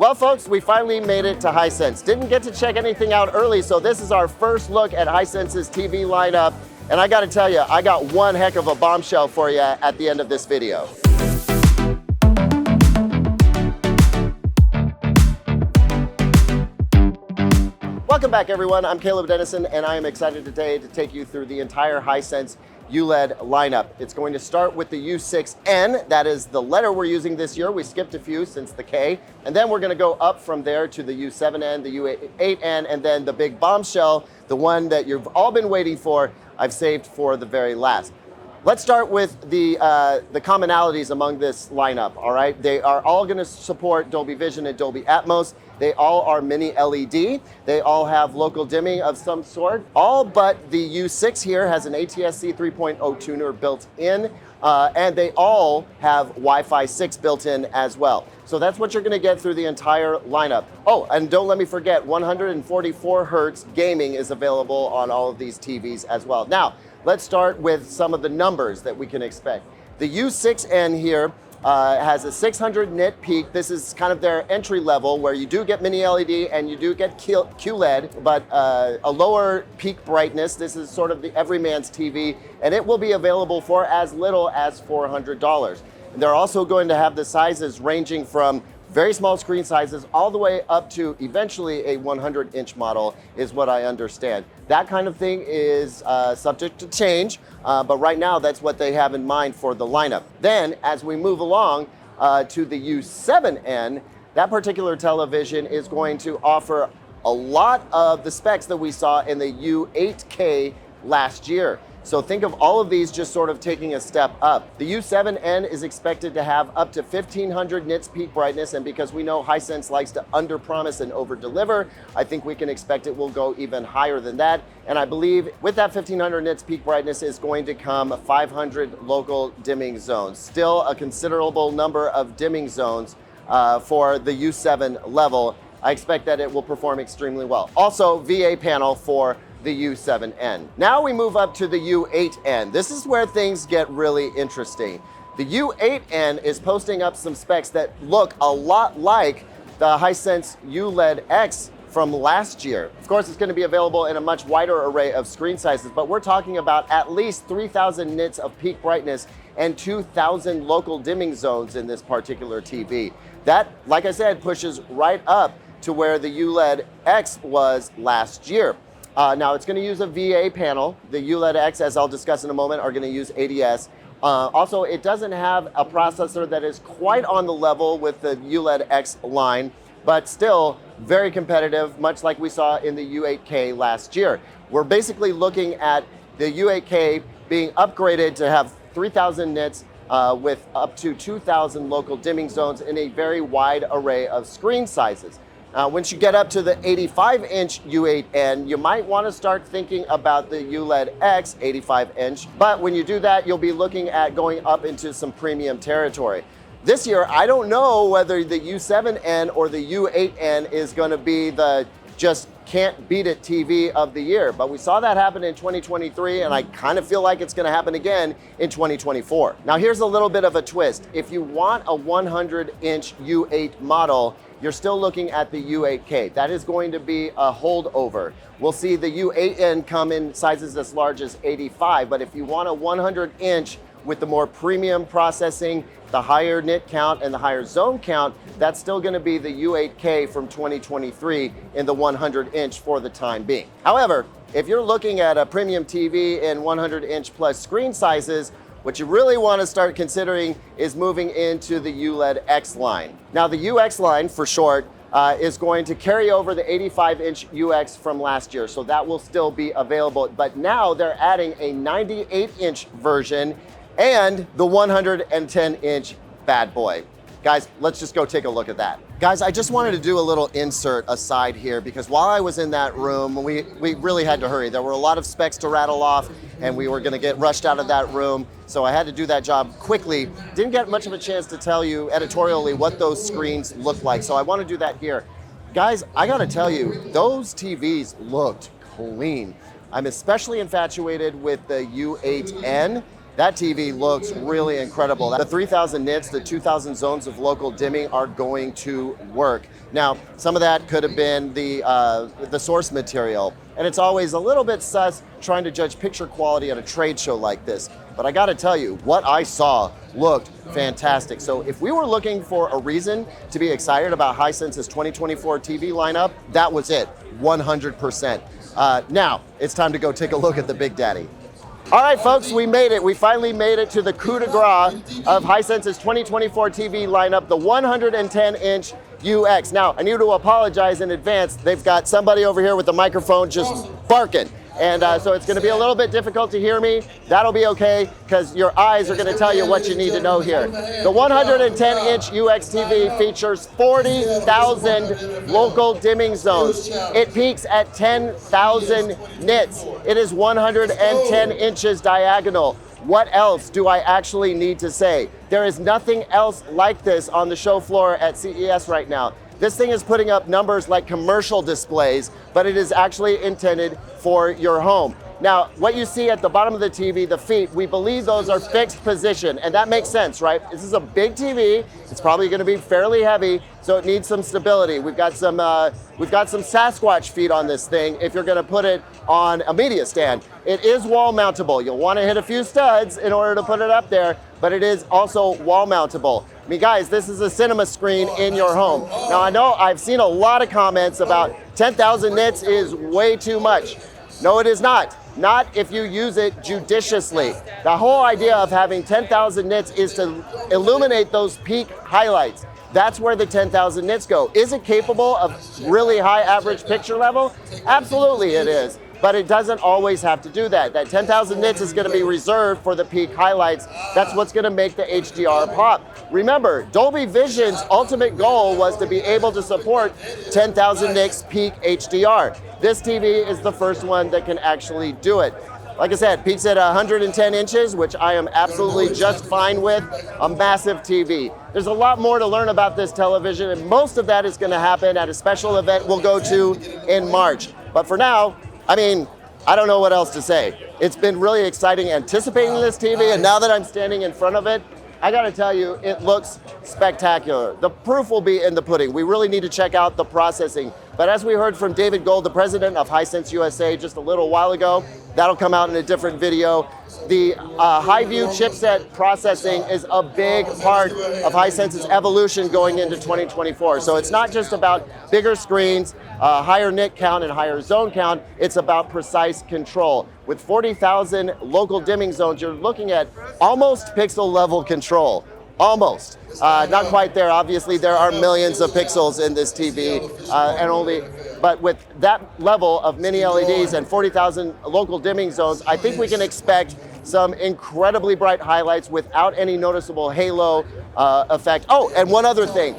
Well, folks, we finally made it to Hisense. Didn't get to check anything out early, so this is our first look at Hisense's TV lineup. And I gotta tell you, I got one heck of a bombshell for you at the end of this video. Welcome back, everyone. I'm Caleb Dennison, and I am excited today to take you through the entire Hisense ULED lineup. It's going to start with the U6N. That is the letter we're using this year. We skipped a few since the K. And then we're going to go up from there to the U7N, the U8N, and then the big bombshell, the one that you've all been waiting for, I've saved for the very last. Let's start with the commonalities among this lineup, all right? They are all gonna support Dolby Vision and Dolby Atmos. They all are mini LED. They all have local dimming of some sort. All but the U6 here has an ATSC 3.0 tuner built in, and they all have Wi-Fi 6 built in as well. So that's what you're gonna get through the entire lineup. Oh, and don't let me forget, 144 Hertz gaming is available on all of these TVs as well. Now, let's start with some of the numbers that we can expect. The U6N here has a 600 nit peak. This is kind of their entry level where you do get mini LED and you do get QLED, but a lower peak brightness. This is sort of the everyman's TV, and it will be available for as little as $400. And they're also going to have the sizes ranging from very small screen sizes all the way up to eventually a 100-inch model is what I understand. That kind of thing is subject to change, but right now that's what they have in mind for the lineup. Then as we move along to the U7N, that particular television is going to offer a lot of the specs that we saw in the U8K last year. So think of all of these just sort of taking a step up. The U7N is expected to have up to 1500 nits peak brightness, and because we know Hisense likes to underpromise and overdeliver, I think we can expect it will go even higher than that. And I believe with that 1500 nits peak brightness is going to come 500 local dimming zones. Still a considerable number of dimming zones for the U7 level. I expect that it will perform extremely well. Also, VA panel for the U7N. Now we move up to the U8N. This is where things get really interesting. The U8N is posting up some specs that look a lot like the Hisense ULED X from last year. Of course, it's going to be available in a much wider array of screen sizes, but we're talking about at least 3000 nits of peak brightness and 2000 local dimming zones in this particular TV. That, like I said, pushes right up to where the ULED X was last year. Now it's going to use a VA panel. The ULED X, as I'll discuss in a moment, are going to use ADS. Also, it doesn't have a processor that is quite on the level with the ULED X line, but still very competitive, much like we saw in the U8K last year. We're basically looking at the U8K being upgraded to have 3000 nits with up to 2000 local dimming zones in a very wide array of screen sizes. Once you get up to the 85-inch U8N, you might want to start thinking about the ULED X 85-inch, but when you do that, you'll be looking at going up into some premium territory. This year, I don't know whether the U7N or the U8N is going to be the just can't beat it TV of the year, but we saw that happen in 2023, and I kind of feel like it's going to happen again in 2024. Now, here's a little bit of a twist. If you want a 100-inch U8 model, you're still looking at the U8K. That is going to be a holdover. We'll see the U8N come in sizes as large as 85, but if you want a 100-inch with the more premium processing, the higher nit count and the higher zone count, that's still gonna be the U8K from 2023 in the 100-inch for the time being. However, if you're looking at a premium TV in 100-inch plus screen sizes, what you really want to start considering is moving into the ULED X line. Now, the UX line, for short, is going to carry over the 85-inch UX from last year, so that will still be available. But now they're adding a 98-inch version and the 110-inch bad boy. Guys, let's just go take a look at that. Guys, I just wanted to do a little insert aside here because while I was in that room, we really had to hurry. There were a lot of specs to rattle off and we were gonna get rushed out of that room. So I had to do that job quickly. Didn't get much of a chance to tell you editorially what those screens look like. So I wanna do that here. Guys, I gotta tell you, those TVs looked clean. I'm especially infatuated with the U8N. that TV looks really incredible. The 3000 nits, the 2000 zones of local dimming are going to work. Now, some of that could have been the source material, and it's always a little bit sus trying to judge picture quality at a trade show like this. But I gotta tell you, what I saw looked fantastic. So if we were looking for a reason to be excited about Hisense's 2024 TV lineup, that was it, 100%. Now, it's time to go take a look at the Big Daddy. All right, folks, we made it. We finally made it to the coup de grace of Hisense's 2024 TV lineup, the 110-inch UX. Now, I need to apologize in advance. They've got somebody over here with the microphone just barking. And so it's going to be a little bit difficult to hear me. That'll be okay, because your eyes are going to tell you what you need to know here. The 110-inch UX TV features 40,000 local dimming zones. It peaks at 10,000 nits. It is 110 inches diagonal. What else do I actually need to say? There is nothing else like this on the show floor at CES right now. This thing is putting up numbers like commercial displays, but it is actually intended for your home. Now, what you see at the bottom of the TV, the feet, we believe those are fixed position, and that makes sense, right? This is a big TV. It's probably going to be fairly heavy, so it needs some stability. We've got some Sasquatch feet on this thing if you're going to put it on a media stand. It is wall mountable. You'll want to hit a few studs in order to put it up there, but it is also wall mountable. I mean, guys, this is a cinema screen in your home. Now, I know I've seen a lot of comments about 10,000 nits is way too much. No, it is not. Not if you use it judiciously. The whole idea of having 10,000 nits is to illuminate those peak highlights. That's where the 10,000 nits go. Is it capable of really high average picture level? Absolutely it is. But it doesn't always have to do that. That 10,000 nits is going to be reserved for the peak highlights. That's what's going to make the HDR pop. Remember, Dolby Vision's ultimate goal was to be able to support 10,000 nits peak HDR. This TV is the first one that can actually do it. Like I said, peaks at 110 inches, which I am absolutely just fine with. A massive TV. There's a lot more to learn about this television, and most of that is going to happen at a special event we'll go to in March. But for now, I mean, I don't know what else to say. It's been really exciting anticipating this TV, and now that I'm standing in front of it, I gotta tell you, it looks spectacular. The proof will be in the pudding. We really need to check out the processing. But as we heard from David Gold, the president of Hisense USA just a little while ago, that'll come out in a different video. The high-view chipset processing is a big part of Hisense's evolution going into 2024. So it's not just about bigger screens, higher nit count and higher zone count, it's about precise control. With 40,000 local dimming zones, you're looking at almost pixel level control. Almost. Not quite there. Obviously, there are millions of pixels in this TV, but with that level of mini LEDs and 40,000 local dimming zones, I think we can expect some incredibly bright highlights without any noticeable halo effect. Oh, and one other thing.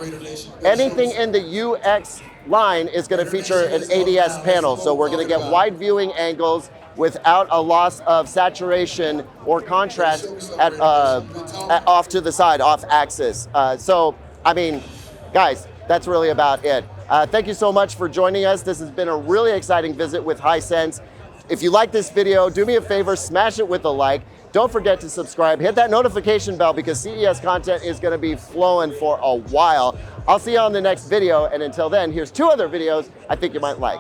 Anything in the UX line is going to feature an ADS panel, so we're going to get wide viewing angles without a loss of saturation or contrast off to the side, off axis. So, I mean, guys, that's really about it. Thank you so much for joining us. This has been a really exciting visit with Hisense. If you like this video, do me a favor, smash it with a like. Don't forget to subscribe. Hit that notification bell because CES content is going to be flowing for a while. I'll see you on the next video, and until then, here's 2 other videos I think you might like.